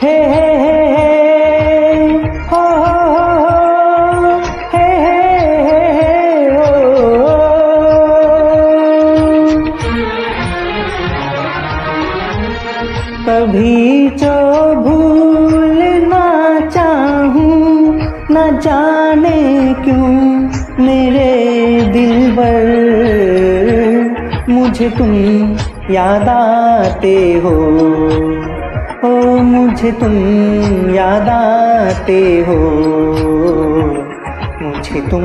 हे हे हे हे हो हे हे हो। कभी जो भूलना चाहूं न जाने क्यों मेरे दिलबर, मुझे तुम याद आते हो। ओ मुझे तुम याद आते हो, मुझे तुम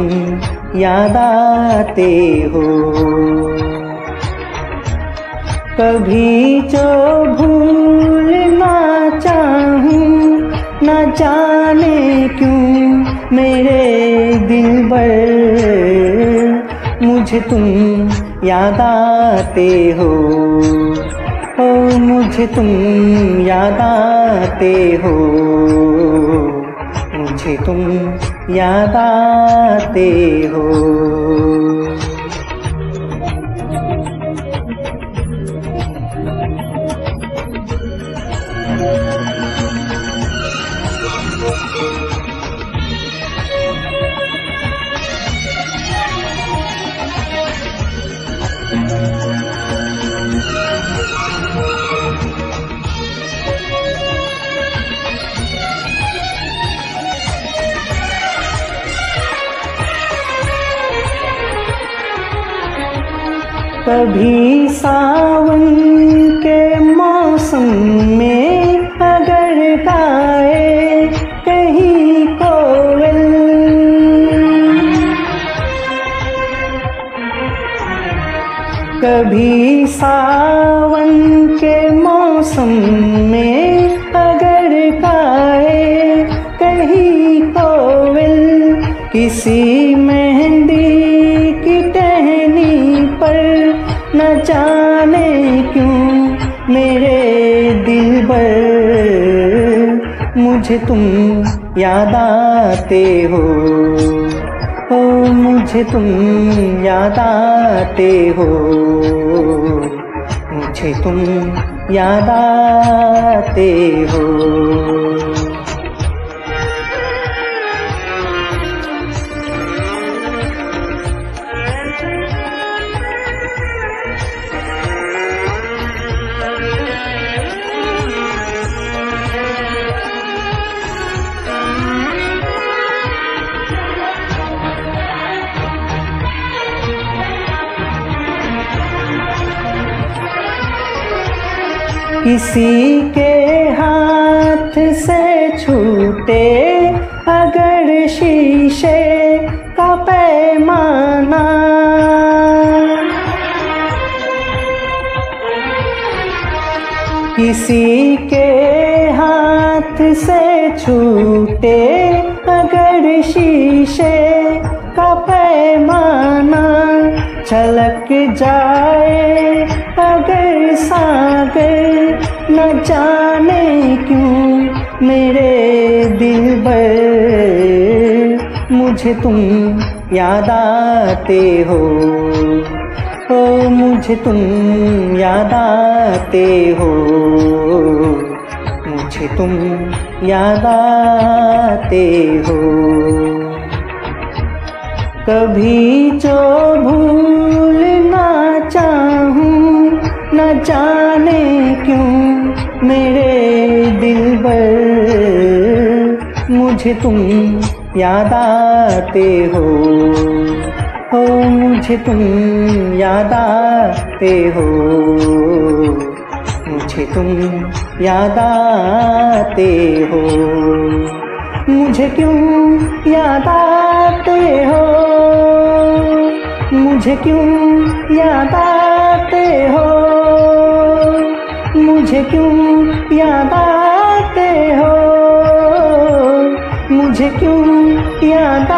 याद आते हो। कभी जो भूलना चाहूं न जाने क्यों मेरे दिलबर, मुझे तुम याद आते हो। ओ मुझे तुम याद आते हो, मुझे तुम याद आते हो। कभी सावन के मौसम में अगर गाए कहीं कोयल, कभी सावन के मौसम में अगर गाए कहीं कोयल, किसी मेहंदी की टहनी पर न जाने क्यों मेरे दिलबर, मुझे तुम याद आते हो। ओ मुझे तुम याद आते हो, मुझे तुम याद आते हो। किसी के हाथ से छूटे अगर शीशे का पैमाना, किसी के हाथ से छूटे अगर शीशे का पैमाना, छलक जाए अगर सागर न जाने क्यों मेरे दिलबर, मुझे तुम याद आते हो। ओ मुझे तुम याद आते हो, मुझे तुम याद आते हो। कभी जो भूलना चाहूं न जाने क्यों मेरे दिलबर, मुझे तुम याद आते हो। ओ मुझे तुम याद आते हो, मुझे तुम याद आते हो। मुझे क्यों याद आते हो, मुझे क्यों याद आते हो, मुझे क्यों याद आते हो, मुझे क्यों याद